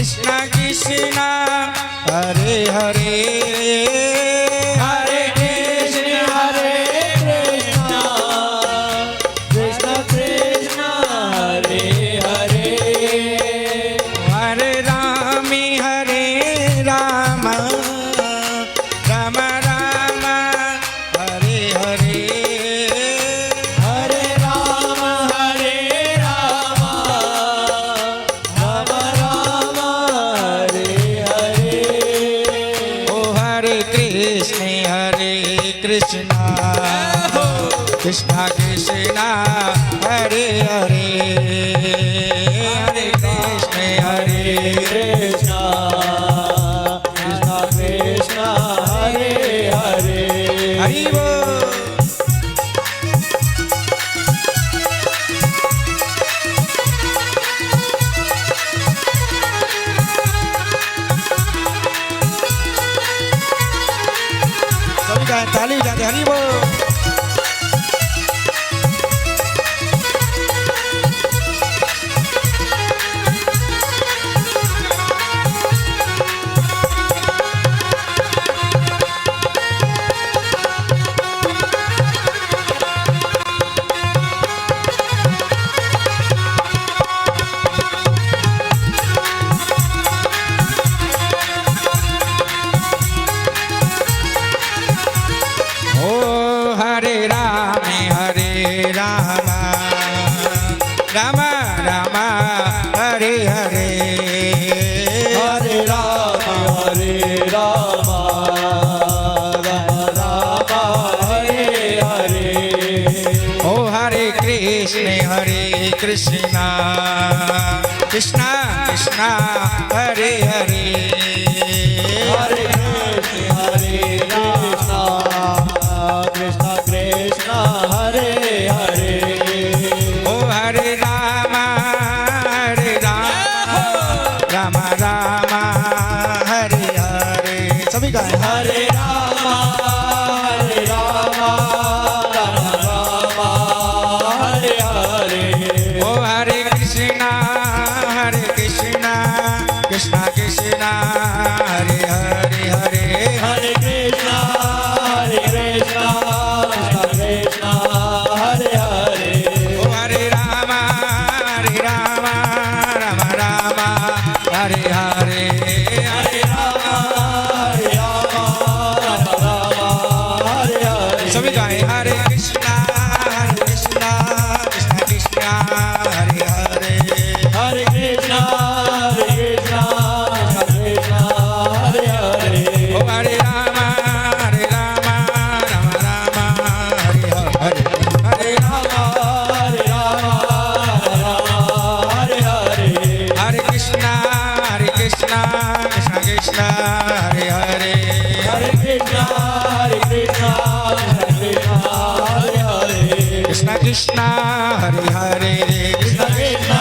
कृष्णा कृष्णा हरे हरे हरे कृष्णा कृष्णा कृष्णा हरे हरे हरे राम राम राम हरे हरे हरे राम राम राम हरे हरे ओ हरे कृष्णा कृष्णा कृष्णा हरे हरे हरे कृष्ण हरे कृष्णा कृष्णा कृष्णा हरे हरे हरि बोल। सभी का ताली बजाते हरि बोल। राम राम हरे हरे हरे राम राम राम हरे हरे ओ हरे कृष्णा कृष्णा कृष्णा हरे हरे हरे कृष्णा कृष्णा कृष्णा हरे हरे ओ हरे राम राम राम हरे हरे सभी गाएं हरे राम राम हरे हरे ओ हरे कृष्णा कृष्णा कृष्णा हरे हरे हरे हरे कृष्णा कृष्णा कृष्णा हरे हरे ओ हरे राम राम राम हरे हरे हरे राम हरे हरे सभी गाएं हरे कृष्णा कृष्णा कृष्णा हरे हरे हरे कृष्णा कृष्णा हरे हरे ओ हरे राम राम हरे हरे हरे राम हरे हरे हरे कृष्णा कृष्णा हरे हरे हरे कृष्णा हरे हरे कृष्णा कृष्णा हरे हरे कृष्ण कृष्णा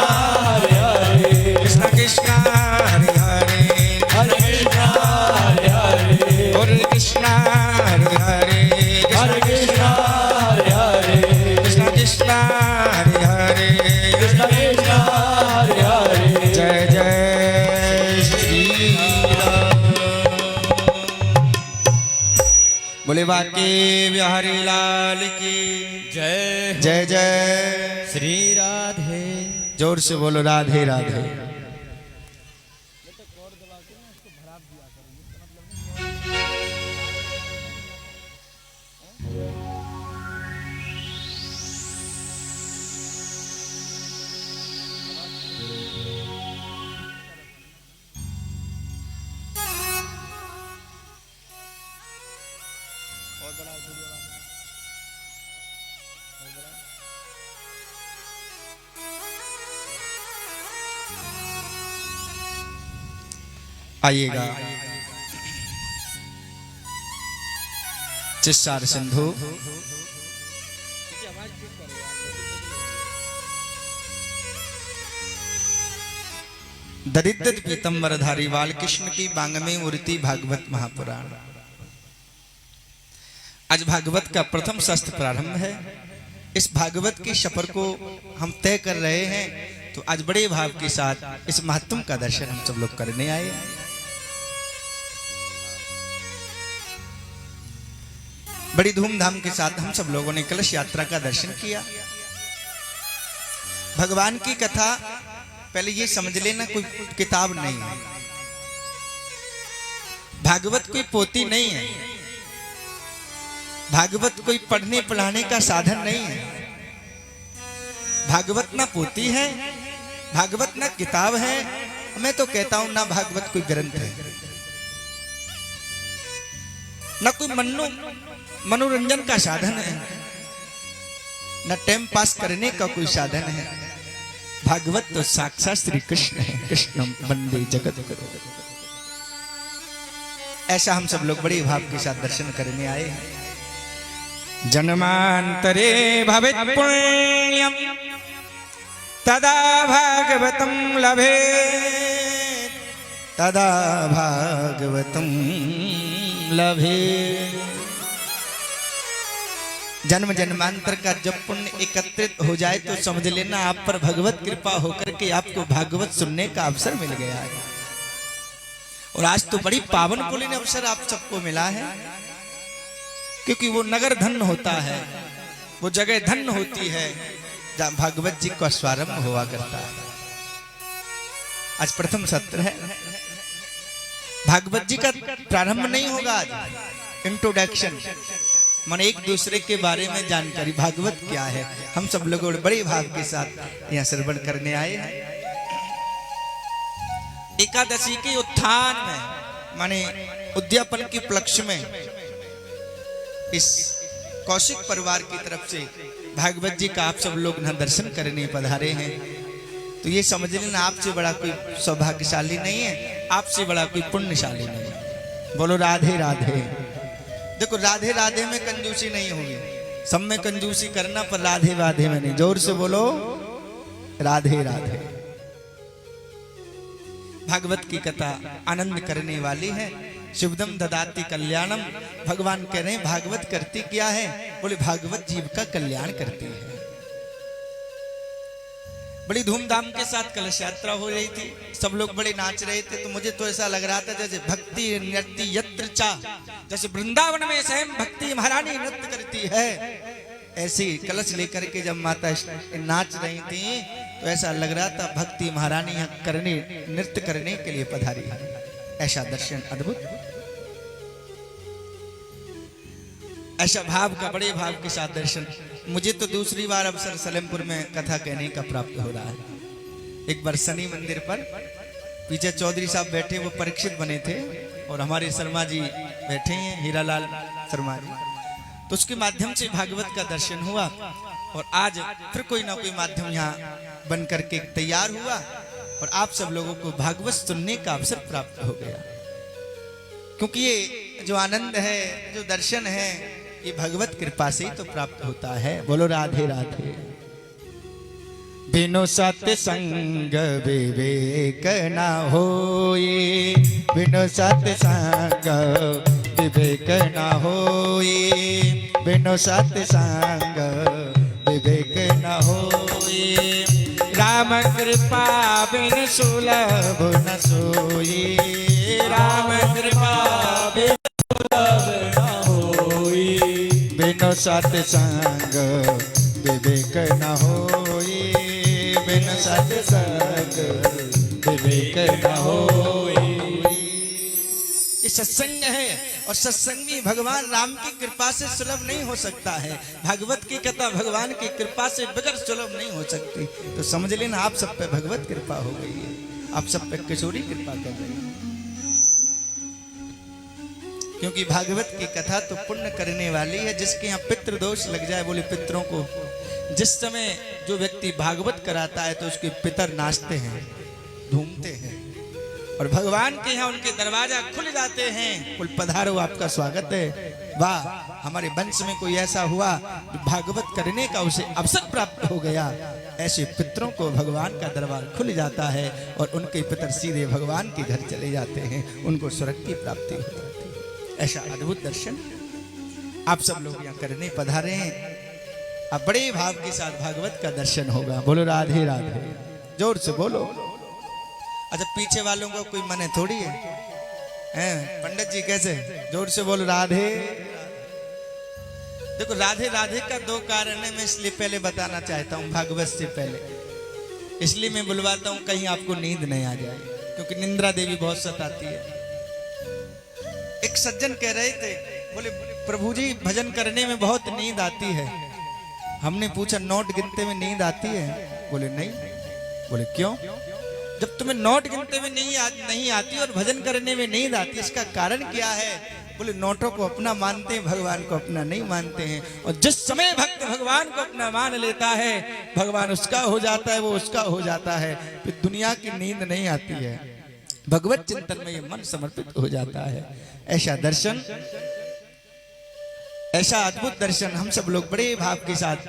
हरे हरे कृष्णा कृष्णा हरे हरे हरे कृष्णा हरे हरे हरे कृष्णा हरे हरे हरे कृष्णा हरे हरे कृष्णा कृष्णा हरे हरे कृष्ण कृष्णा हरे हरे जय जय श्री राम। बोले बाके बिहारी लाल की जय जय जय श्री राधे जोर से बोलो राधे राधे। आइएगा चिस्सार सिंधु दरिद्र पीतम्बरधारी बालकृष्ण की बांगमे मूर्ति भागवत महापुराण। आज भागवत का प्रथम शास्त्र प्रारंभ है। इस भागवत की सफर को हम तय कर रहे हैं तो आज बड़े भाव के साथ इस महात्म का दर्शन हम सब लोग करने आए हैं। बड़ी धूमधाम के साथ हम सब लोगों ने कलश यात्रा का दर्शन किया। भगवान की कथा पहले ये समझ लेना, कोई किताब नहीं है, भागवत कोई पोती नहीं है, भागवत कोई पढ़ने पढ़ाने का साधन नहीं है। भागवत ना पोती है, भागवत ना किताब है, मैं तो कहता हूं ना भागवत कोई ग्रंथ है, ना कोई मनोरंजन का साधन है, न टाइम पास करने का कोई साधन है। भागवत तो साक्षात श्री कृष्ण है। कृष्णम वंदे जगत गुरु। ऐसा हम सब लोग बड़े भाव के साथ दर्शन करने आए हैं। जन्मांतरे भवेत् पुण्यम तदा भागवतम लभे, तदा भागवतम लभे। जन्म जन्मांतर का जब पुण्य एकत्रित हो जाए तो समझ लेना आप पर भगवत कृपा होकर के आपको भागवत सुनने का अवसर मिल गया है। और आज तो बड़ी पावन पुण्य अवसर आप सबको मिला है, क्योंकि वो नगर धन्य होता है, वो जगह धन्य होती है जहां भागवत जी का स्वारंभ हुआ करता है। आज प्रथम सत्र है, भागवत जी का प्रारंभ नहीं होगा आज, इंट्रोडक्शन माने एक दूसरे के बारे में जानकारी, भागवत क्या है, हम सब लोग बड़े भाव के साथ यहाँ श्रवण करने आए हैं। एकादशी के उत्थान में माने उद्यापन के उपलक्ष्य में इस कौशिक परिवार की तरफ से भागवत जी का आप सब लोग यहाँ दर्शन करने पधारे हैं। तो ये समझ लेना आपसे बड़ा कोई सौभाग्यशाली नहीं है, आपसे बड़ा कोई पुण्यशाली नहीं है। बोलो राधे राधे। देखो राधे राधे में कंजूसी नहीं होगी, सब में कंजूसी करना, पर राधे राधे में नहीं। जोर से बोलो राधे राधे। भागवत की कथा आनंद करने वाली है। शिवदम ददाति कल्याणम, भगवान कह रहे हैं भागवत करती क्या है? बोले भागवत जीव का कल्याण करती है। बड़ी धूमधाम के साथ कलश यात्रा हो रही थी, सब लोग बड़े नाच रहे थे। तो मुझे तो ऐसा लग रहा था जैसे भक्ति नृत्य यत्र चा, जैसे वृंदावन में स्वयं भक्ति महारानी नृत्य करती है, ऐसी कलश लेकर के जब माता नाच रही थी तो ऐसा लग रहा था भक्ति महारानी यहाँ करने नृत्य करने के लिए पधारी है। ऐसा दर्शन अद्भुत, ऐसा भाव का बड़े भाव के साथ दर्शन। मुझे तो दूसरी बार अवसर सलेमपुर में कथा कहने का प्राप्त हो रहा है। एक बार शनि मंदिर पर पीछे चौधरी साहब बैठे, वो परीक्षित बने थे, और हमारे शर्मा जी बैठे हैं, हीरालाल शर्मा जी। तो उसके माध्यम से भागवत का दर्शन हुआ, और आज फिर कोई ना कोई माध्यम यहाँ बन करके तैयार हुआ, और आप सब लोगों को भागवत सुनने का अवसर प्राप्त हो गया। क्योंकि ये जो आनंद है, जो दर्शन है, ये भगवत कृपा से ही तो प्राप्त होता है। बोलो राधे राधे। बिनु सत्संग विवेक न होए, बिनु सत्संग विवेक न होए, बिनु सत्संग विवेक न होए। राम कृपा बिन सुलभ न सोई, राम कृपा बिन सुलभ न होई। बिनु सत्संग विवेक न होई, बिनु सत्संग विवेक न होई। ये सत्संग है, और सत्संगी भगवान राम की कृपा से सुलभ नहीं हो सकता है। भागवत की कथा भगवान की कृपा से बगैर सुलभ नहीं हो सकती। तो समझ लेना आप सब पे भगवत कृपा हो गई है, आप सब पे किशोरी कृपा कर रही है। क्योंकि भागवत की कथा तो पुण्य करने वाली है। जिसके यहाँ पितृ दोष लग जाए, बोले पितरों को जिस समय जो व्यक्ति भागवत कराता है तो उसके पितर नाचते हैं, घूमते हैं, और भगवान के यहाँ उनके दरवाजा खुल जाते हैं। कुल पधारो, आपका स्वागत है। वाह, हमारे वंश में कोई ऐसा हुआ भागवत करने का उसे अवसर प्राप्त हो गया। ऐसे पितरों को भगवान का दरबार खुल जाता है, और उनके पितर सीधे भगवान के घर चले जाते हैं, उनको स्वर्ग की प्राप्ति हो जाती है। ऐसा अद्भुत दर्शन आप सब लोग यहाँ करने पधारे हैं। अब बड़े भाव के साथ भागवत का दर्शन होगा। बोलो राधे राधे। जोर से बोलो। अच्छा पीछे वालों को कोई मने थोड़ी है, हैं पंडित जी कैसे? जोर से बोलो राधे। देखो राधे राधे का दो कारण है, मैं इसलिए पहले बताना चाहता हूँ भागवत से पहले, इसलिए मैं बुलवाता हूँ कहीं आपको नींद नहीं आ जाए, क्योंकि निंद्रा देवी बहुत सताती है। एक सज्जन कह रहे थे, बोले प्रभु जी भजन करने में बहुत नींद आती है। हमने पूछा नोट गिनते में नींद आती है? बोले नहीं। बोले क्यों? जब तुम्हें नोट गिनते में नहीं आती और भजन करने में नींद आती, इसका कारण क्या है? बोले नोटों को अपना मानते हैं, भगवान को अपना नहीं मानते हैं। और जिस समय भक्त भगवान को अपना मान लेता है, भगवान उसका हो जाता है, वो उसका हो जाता है, फिर दुनिया की नींद नहीं आती है, भगवत चिंतन में ये मन समर्पित हो जाता है। ऐसा दर्शन, ऐसा अद्भुत दर्शन हम सब लोग बड़े भाव के साथ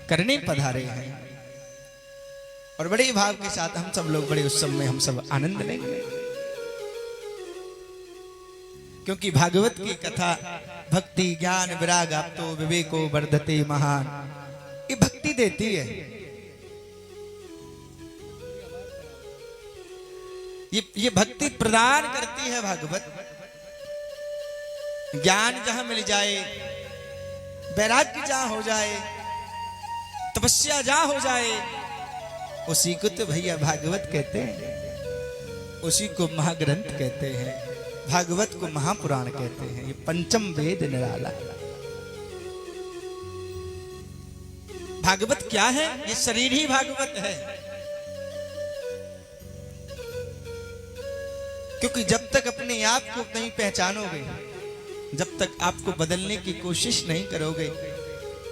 करने पधारे हैं, और बड़े भाव के साथ हम सब लोग बड़े उत्सव में हम सब आनंद लेंगे, क्योंकि भागवत की कथा भक्ति ज्ञान विराग आप्तो विवेको वर्धते महान, ये भक्ति देती है। ये भक्ति प्रदान करती है भागवत। ज्ञान जहां मिल जाए, वैराग्य जहां हो जाए, तपस्या जहां हो जाए, उसी को तो भैया भागवत कहते हैं, उसी को महाग्रंथ कहते हैं, भागवत को महापुराण कहते हैं। ये पंचम वेद निराला। भागवत क्या है? ये शरीर ही भागवत है, क्योंकि जब तक अपने आप को नहीं पहचानोगे, जब तक आपको बदलने की कोशिश नहीं करोगे,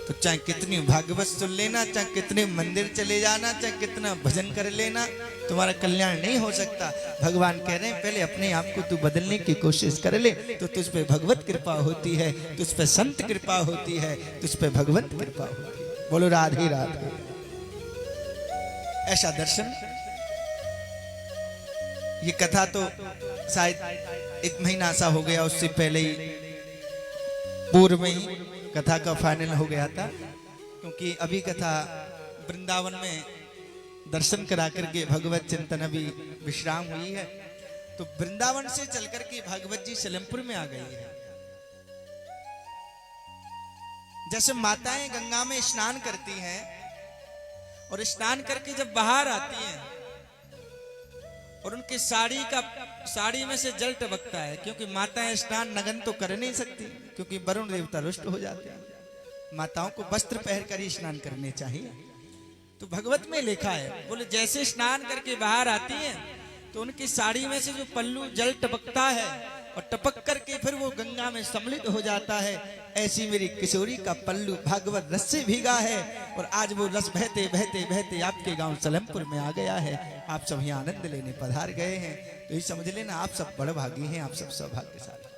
तो चाहे कितनी भागवत सुन लेना, चाहे कितने मंदिर चले जाना, चाहे कितना भजन कर लेना, तुम्हारा कल्याण नहीं हो सकता। भगवान कह रहे हैं पहले अपने आप को तू बदलने की कोशिश कर ले, तो तुझ पे भगवत कृपा होती है, तुझ पे संत कृपा होती है, तुझ पे भगवत कृपा होती है। बोलो राधे राधे। ऐसा दर्शन, ये कथा तो शायद 1 महीना ऐसा हो गया, उससे पहले ही पूर्व में ही कथा का फाइनल हो गया था, क्योंकि अभी कथा वृंदावन में दर्शन करा करके भगवत चिंतन अभी विश्राम हुई है, तो वृंदावन से चलकर के भागवत जी सलेमपुर में आ गई है। जैसे माताएं गंगा में स्नान करती हैं और स्नान करके जब बाहर आती हैं और उनकी साड़ी में से जल टपकता है, क्योंकि माताएं स्नान नगन तो कर नहीं सकती, क्योंकि वरुण देवता रुष्ट हो जाते हैं। माताओं को वस्त्र पहनकर ही स्नान करने चाहिए। तो भगवत में लिखा है, बोले जैसे स्नान करके बाहर आती हैं तो उनकी साड़ी में से जो पल्लू जल टपकता है और टपक करके फिर वो गंगा में सम्मिलित हो जाता है, ऐसी मेरी किशोरी का पल्लू भागवत रस से भीगा है, और आज वो रस बहते बहते बहते आपके गांव सलेमपुर में आ गया है। आप सब यहाँ आनंद लेने पधार गए हैं, तो ये समझ लेना आप सब बड़े भागी हैं, आप सब सौभाग्यशाली।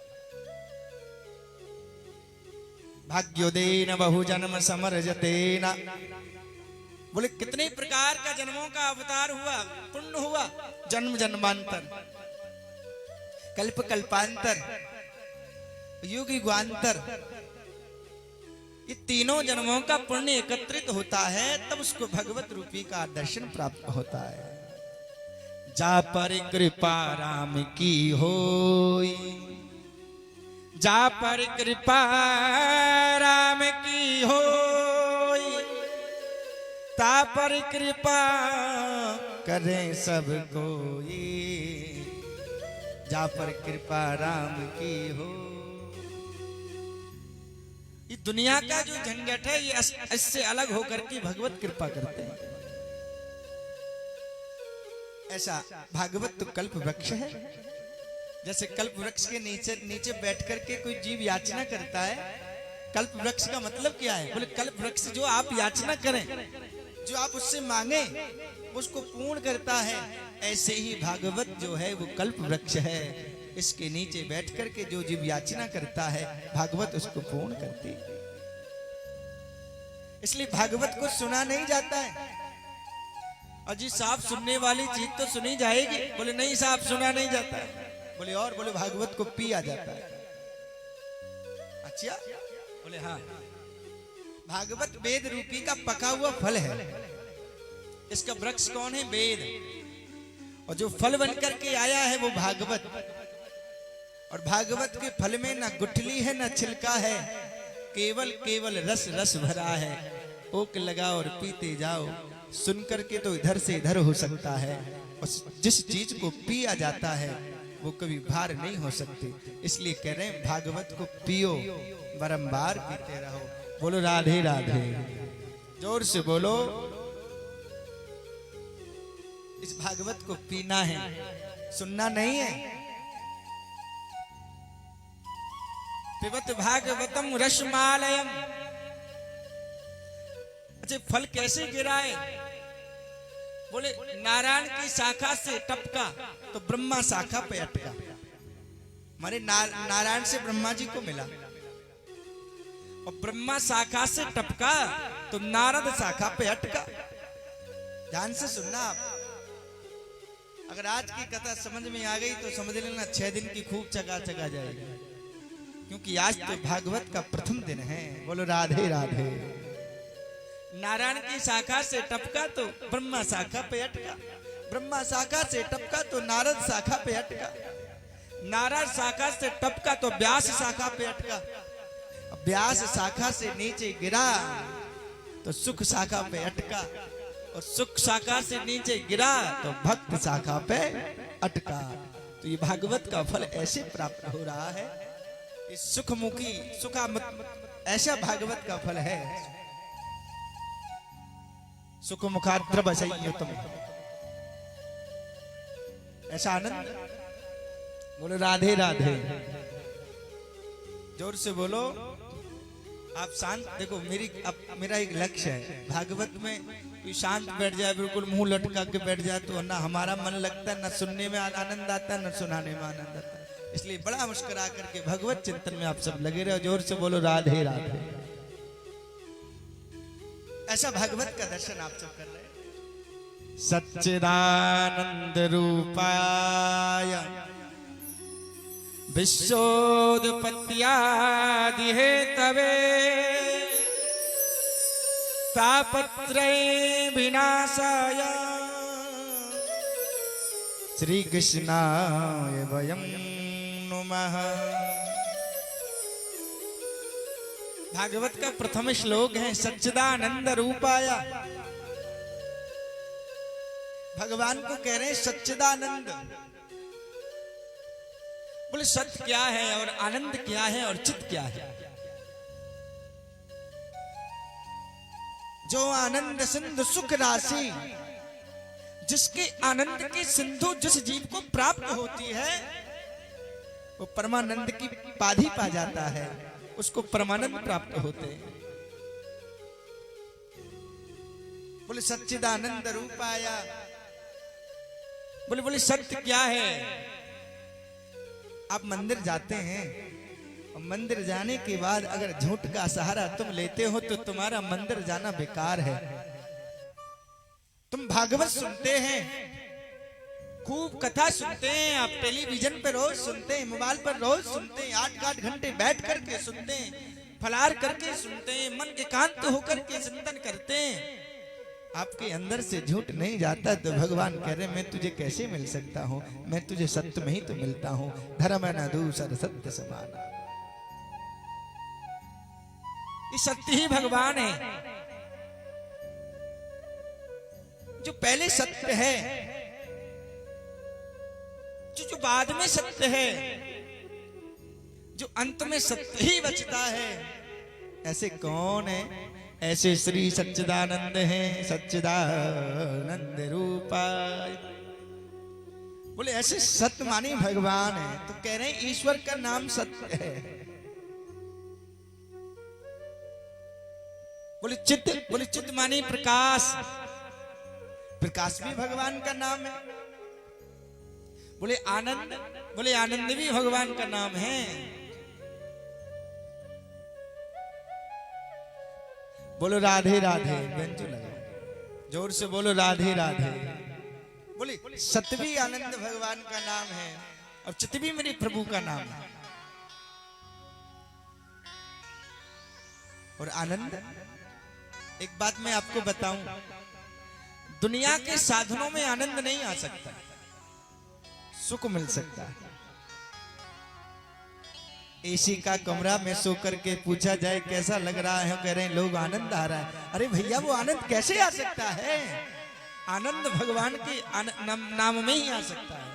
भाग्योदेन बहुजन्म समरजतेन। बोले कितने प्रकार का जन्मों का अवतार हुआ, पुण्य हुआ, जन्म जन्मांतर, कल्प कल्पांतर, युग युगांतर, ये तीनों जन्मों का पुण्य एकत्रित होता है, तब उसको भगवत रूपी का दर्शन प्राप्त होता है। जा पर कृपा राम की होई, जा पर कृपा राम की होई, ता पर कृपा करें सब कोई, जा पर कृपा राम की हो। ये दुनिया का जो झंझट है, ये इससे अलग होकर के भगवत कृपा करते हैं। ऐसा भागवत तो कल्प वृक्ष है। जैसे कल्प वृक्ष के नीचे बैठ करके कोई जीव याचना करता है, कल्प वृक्ष का मतलब क्या है? बोले कल्प वृक्ष जो आप याचना करें, जो आप उससे मांगे, उसको पूर्ण करता है। ऐसे ही भागवत जो है वो कल्प वृक्ष है, इसके नीचे बैठ करके जो जीव याचना करता है, भागवत उसको पूर्ण करती है। इसलिए भागवत को सुना नहीं जाता है। अजी साहब सुनने वाली चीज तो सुनी जाएगी, बोले नहीं साहब सुना नहीं जाता है। बोले और? बोले भागवत को पिया जाता है। अच्छा, बोले हाँ, भागवत वेद रूपी का पका हुआ फल है। इसका वृक्ष कौन है? वेद। और जो फल बनकर के आया है वो भागवत। और भागवत के फल में ना गुठली है ना छिलका है, केवल केवल रस रस भरा है। ओक लगाओ और पीते जाओ, सुन करके तो इधर से इधर हो सकता है, और जिस चीज को पिया जाता है वो कभी भार नहीं हो सकती। इसलिए कह रहे हैं भागवत को पियो, बारंबार पीते रहो। बोलो राधे राधे, जोर से बोलो। इस भागवत को पीना है, सुनना नहीं है। पिबत भागवतम रसमालयम। अच्छा, फल कैसे गिराए? बोले नारायण की शाखा से टपका तो ब्रह्मा शाखा पे अटका। हमारे नारायण से ब्रह्मा जी को मिला, और ब्रह्मा शाखा से टपका तो नारद शाखा पे अटका। ध्यान से सुनना आप। अगर आज की कथा समझ में आ गई तो समझ लेना 6 दिन की खूब चका चका जाएगी, क्योंकि आज तो भागवत का प्रथम दिन है। बोलो राधे राधे। नारायण की शाखा से टपका तो ब्रह्मा शाखा पे अटका, ब्रह्मा शाखा से टपका तो नारद शाखा पे अटका, नारद शाखा से टपका तो व्यास शाखा पे अटका, व्यास शाखा से नीचे गिरा तो सुख शाखा पे अटका, और सुख शाखा से नीचे गिरा तो भक्त शाखा पे अटका। तो ये भागवत का फल ऐसे प्राप्त हो रहा है। इस सुखमुखी सुखा ऐसा भागवत का फल है। सुख मुखाद्र बसयुतम, ऐसा आनंद। बोलो राधे राधे, जोर से बोलो। आप शांत देखो, मेरा एक लक्ष्य है भागवत में कोई शांत बैठ जाए, बिल्कुल मुंह लटका के बैठ जाए तो ना हमारा मन लगता है, ना सुनने में आनंद आता है, ना सुनाने में आनंद आता है। इसलिए बड़ा मुस्कुरा करके भगवत चिंतन में आप सब लगे रहे। जोर से बोलो राधे राधे। ऐसा भागवत का दर्शन आप सब कर रहे हैं। सच्चिदानंद रूपाय विश्वोत्पत्त्यादि हेतवे तापत्रय विनाशाय श्री कृष्णाय वयं नुमः। भागवत का प्रथम श्लोक है सच्चिदानंद रूपाय। भगवान को कह रहे हैं सच्चिदानंद। बोले सत्य क्या है और आनंद क्या है और चित क्या है? जो आनंद सिंधु सुख राशि, जिसके आनंद की सिंधु जिस जीव को प्राप्त होती है वो परमानंद की पाधी पा जाता है, उसको परमानंद प्राप्त होते हैं। बोले सच्चिदानंद रूपाय। बोले सत्य क्या है? आप मंदिर जाते हैं और मंदिर जाने के बाद अगर झूठ का सहारा तुम लेते हो तो तुम्हारा मंदिर जाना बेकार है। तुम भागवत सुनते हैं, खूब कथा सुनते हैं, आप टेलीविजन पे रोज सुनते हैं, मोबाइल पर रोज सुनते हैं, 8-8 घंटे बैठ करके सुनते हैं, फलार करके सुनते हैं, मन एकांत होकर के चिंतन करते हैं, आपके अंदर से झूठ नहीं जाता तो भगवान कह रहे मैं तुझे कैसे मिल सकता हूं? मैं तुझे सत्य में ही तो मिलता हूं। धर्म न दूसर सत्य समाना। ये सत्य ही भगवान है। जो पहले सत्य है, जो बाद में सत्य है, जो अंत में सत्य ही बचता है, ऐसे कौन है? ऐसे श्री सच्चिदानंद हैं, सच्चिदानंद रूपाय। बोले ऐसे सत्य मानी भगवान है। तो कह रहे हैं ईश्वर का नाम सत्य है। बोले चित्त मानी प्रकाश, प्रकाश भी भगवान का नाम है। बोले आनंद भी भगवान का नाम है। बोलो राधे राधे। व्यंजु लगाओ, जोर से बोलो राधे राधे। बोले सत्य भी आनंद भगवान का नाम है और चित्त भी मेरे प्रभु का नाम है। और आनंद, एक बात मैं आपको बताऊं, दुनिया के साधनों में आनंद नहीं आ सकता, सुख मिल सकता है। एसी का कमरा में सो करके पूछा जाए कैसा लग रहा है, कह रहे हैं लोग आनंद आ रहा है। अरे भैया वो आनंद कैसे आ सकता है? आनंद भगवान के नाम में ही आ सकता है।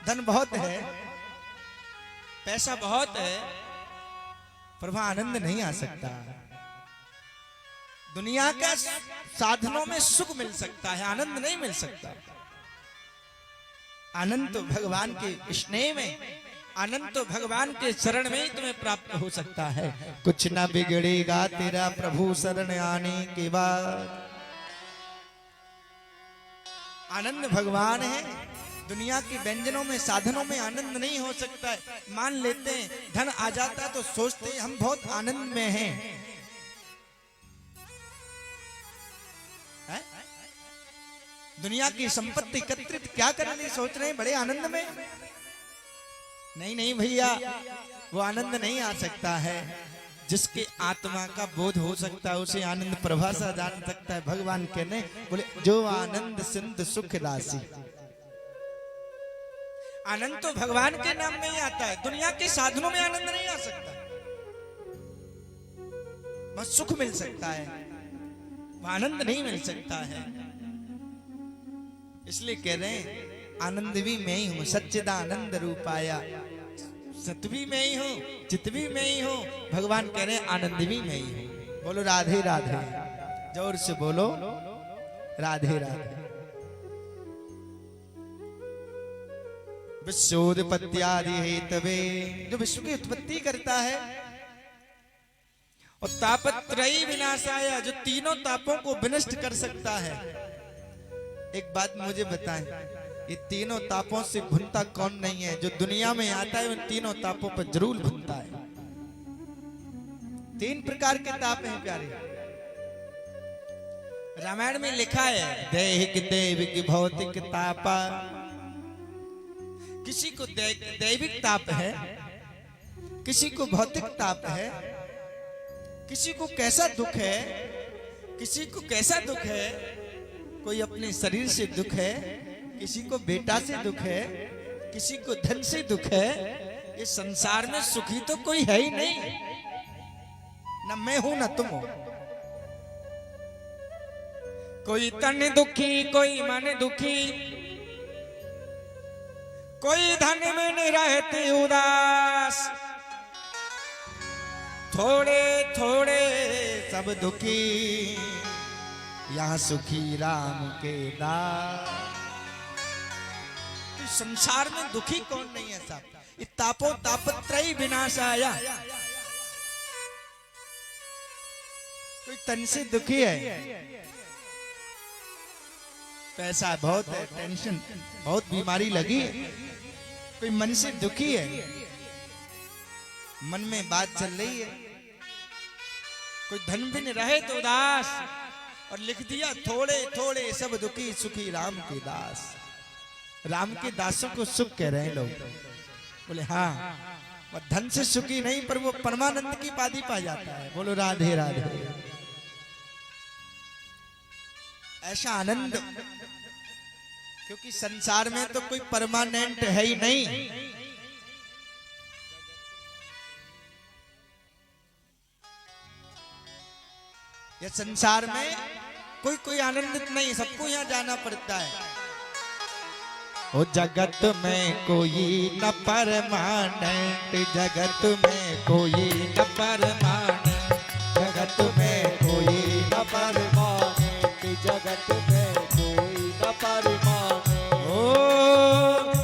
धन बहुत है, पैसा बहुत है, पर वहां आनंद नहीं आ सकता। दुनिया का साधनों में सुख मिल सकता है, आनंद नहीं मिल सकता। आनंद तो भगवान के स्नेह में, आनंद तो भगवान के शरण में ही तुम्हें प्राप्त हो सकता है। कुछ ना बिगड़ेगा तेरा प्रभु शरण आने के बाद। आनंद भगवान है। दुनिया के व्यंजनों में, साधनों में आनंद नहीं हो सकता है। मान लेते हैं धन आ जाता है तो सोचते हैं हम बहुत आनंद में हैं, है? दुनिया की संपत्ति एकत्रित क्या करने सोच रहे हैं, बड़े आनंद में। नहीं नहीं भैया, वो आनंद नहीं आ सकता है। जिसके आत्मा का बोध हो सकता है उसे आनंद प्रभासा जान सकता है। भगवान कहने बोले जो आनंद सिंध सुख राशि। आनंद तो भगवान के नाम में ही आता है, दुनिया के साधनों में आनंद नहीं आ सकता। बस सुख मिल सकता है, आनंद नहीं मिल सकता है। इसलिए कह रहे हैं आनंद भी मैं ही हूं, सच्चिदानंद रूपाया। सत भी मैं ही हूं, चित भी मैं ही हूं। भगवान कह रहे हैं आनंद भी मैं ही हूं। बोलो राधे राधे, जोर से बोलो राधे राधे। विश्वोत्पत्त्यादि हेतवे, जो विश्व की उत्पत्ति करता है, और तापत्रयी विनाशाय, जो तीनों तापों को विनष्ट कर सकता है। एक बात मुझे बताएं, ये तीनों तापों से भुनता कौन नहीं है? जो दुनिया में आता है उन तीनों तापों पर जरूर भुनता है। तीन प्रकार के ताप हैं प्यारे। रामायण में लिखा है दैहिक दैविक भौतिक तापा। किसी को दैविक ताप है, किसी को भौतिक ताप है, किसी को कैसा दुख है, किसी को कैसा दुख है। कोई अपने शरीर से दुख है, किसी को बेटा से दुख है, किसी को धन से दुख है। इस संसार में सुखी तो कोई है ही नहीं, न मैं हूं न तुम हो। कोई तन दुखी, कोई मन दुखी, कोई धन में नहीं रहते उदास। थोड़े थोड़े सब दुखी, यहाँ सुखी राम के दास। संसार में दुखी कौन नहीं है साहब? तापो तापत्रयी विनाशाय। कोई तन से दुखी है, पैसा बहुत है, टेंशन बहुत, बीमारी लगी है। कोई मन से दुखी है, मन में बात चल रही है। कोई धन भी नहीं रहे तो उदास, और लिख दिया थोड़े थोड़े सब दुखी सुखी राम के दास। राम के दासों को सुख कह रहे हैं लोग। बोले हाँ, वो धन से सुखी नहीं, पर वो परमानंद की उपाधि पा जाता है। बोलो राधे राधे। ऐसा आनंद, क्योंकि संसार में तो कोई परमानेंट है ही नहीं। ये संसार में कोई आनंदित नहीं, सबको यहाँ जाना पड़ता है। ओ जगत में कोई न परमानेंट, जगत में कोई न परमानेंट, जगत में कोई न परमानेंट, जगत में कोई न परमानेंट। ओ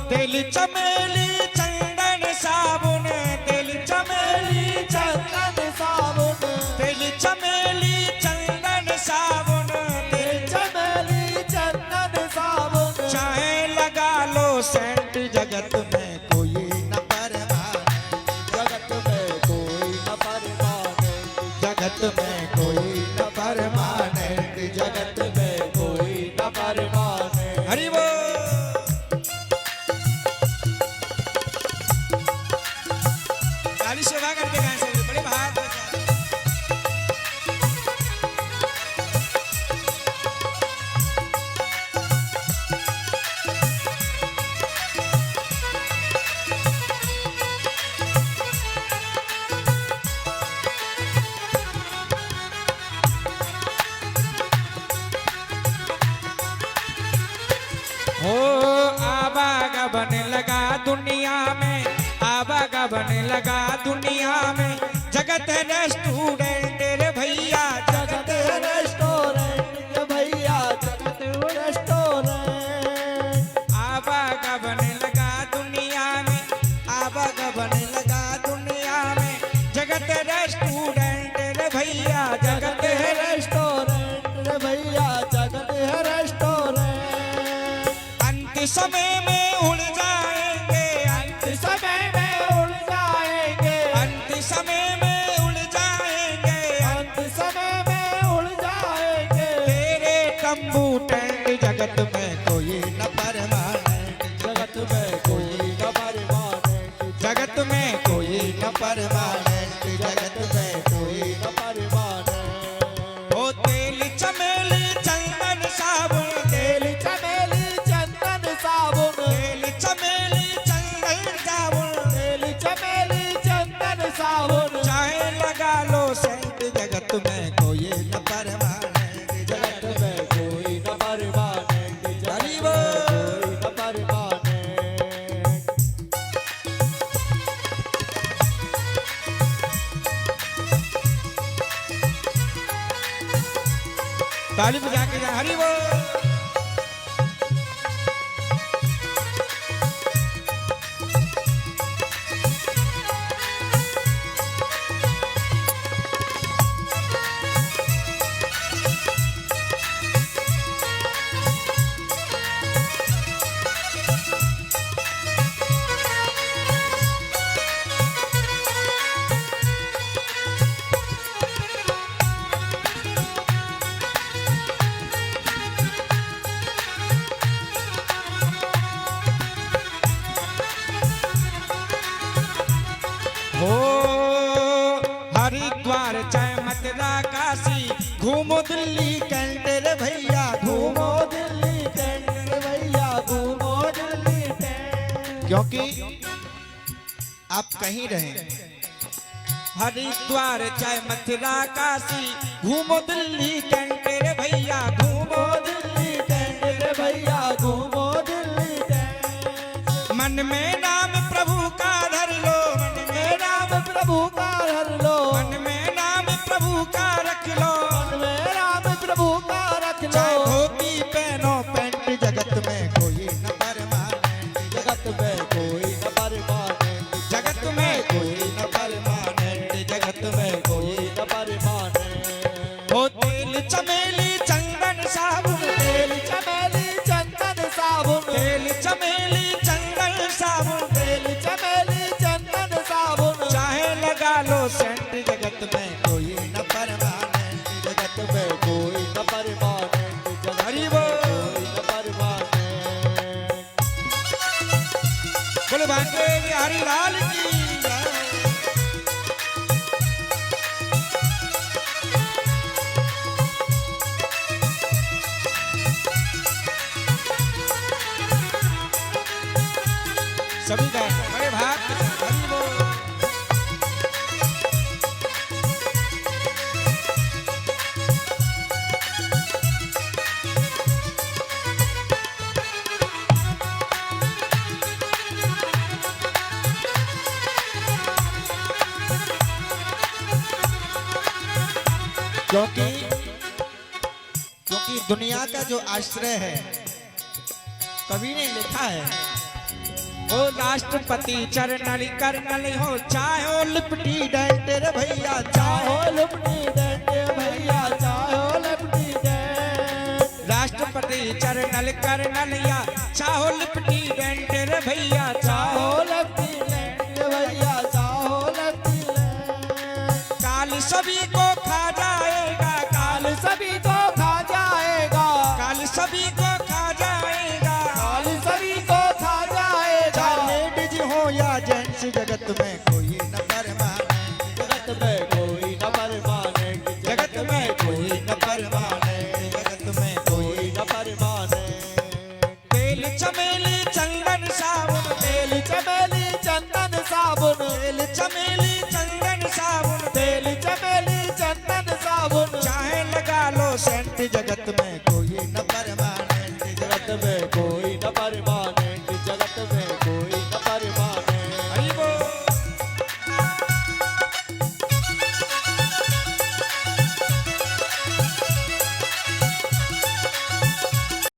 तेल चमेली चंदन साबुन, तेल चमेली चंदन साबुन, तेल चमेली चंदन साबुन, तेल चमेली चंदन साबुन। चाहे लगा लो सेंट, जगत में कोई न परमानेंट, जगत में कोई न परमानेंट, जगत में कोई न परमानेंट, जगत में कोई न परमानेंट। हरि बोल। ताली सेवा करके गाएं सब, बड़े भाग। आवागमन लगा दुनिया में, आवागमन लगा दुनिया में, जगत है रेस्टोरेंट रे भैया, जगत है रेस्टोरेंट भैया, जगत रेस्टोरेंट। आवागमन लगा दुनिया में, आवागमन लगा दुनिया में, जगत है रेस्टोरेंट रे भैया, जगत है रेस्टोरेंट भैया, जगत है रेस्टोरेंट। अंत समय में उड़ जाएंगे, अंत समय में उड़ जाएंगे, अंत समय में उड़ जाएंगे, अंत समय में उड़ जाएंगे। तेरे तंबू टेंट जगत में कोई न परमानेंट, जगत में कोई न परमानेंट, जगत में कोई न परमानेंट, जगत में कोई न परमानेंट। ओ तेल चमेली चंदन साबुन, तेल चमेली चंदन साबुन, तेल चमेली चंदन साबुन, तेल चमेली चंदन साबुन। चाहे लगा लो सेंट, जगत में कोई न परमानेंट, जगत में कोई न परमानेंट, जगत हरि में बोल। कोई न परमानेंट। ताली बजा के जा हरि बोल। हो हरिद्वार चाहे मथुरा काशी, घूमो दिल्ली कैंट रे भैया, घूमो। घूमो दिल्ली टेंट भैया, घूमो दिल्ली टेंट। क्योंकि आप कहीं रहें, हरिद्वार चाहे मथुरा काशी, घूमो दिल्ली कैंट रे भैया, घूमो। दिल्ली टेंट भैया, घूमो दिल्ली टेंट। मन में नाम प्रभु का धर लो, मन में नाम प्रभु का हर लो, मन में नाम प्रभु का रख लो, मन में नाम प्रभु का रख लो। चाहे धोती पहनो पेंट, जगत में कोई न परमानेंट, जगत में कोई न परमानेंट, जगत में कोई न परमानेंट, जगत में कोई। कोई न परमानेंट। हो तेल चमेली चंदन साबुन, तेल चमेली चंदन साबुन, तेल चमेली चंदन साबुन, तेल चमेली चंदन साबुन। चाहे लगा लो सेंट, जगत में कोई न परमानेंट, जगत में कोई न परमानेंट, जगत हरि में बोल। कोई न परमानेंट। बोले भांगे हरि लाल की जय। सभी गए बड़े भाग के साथ हरि बोल। क्योंकि क्योंकि दुनिया का जो आश्रय है, कवि ने लिखा है, ओ राष्ट्रपति चरणल कर्नल हो, चाहे हो लिपटी डेंट रे भैया, चाहे चाहो लिपटी डेंट भैया, चाहो लिपटी डेंट। राष्ट्रपति चरणल कर्नल या चाहो लिपटी डेंट रे भैया, चाहो चाहो लिपटी डेंट भैया, चाहो लिपटी डेंट। काल सभी को खा जाएगा, काल सभी को खा जाएगा, काल सभी को खा जाएगा, काल सभी को खा जाएगा। चाहे लेडीज हो या जेंट्स, जगत में कोई न परमानेंट, जगत में कोई न परमानेंट, जगत में कोई न परमानेंट, जगत में कोई। कोई न परमानेंट। तेल चमेली चंदन साबुन, तेल चमेली चंदन साबुन, तेल चमेली चंदन साबुन, तेल चमेली चंदन साबुन। चाहे लगा लो सेंट, जगत में कोई न परमानेंट, जगत में कोई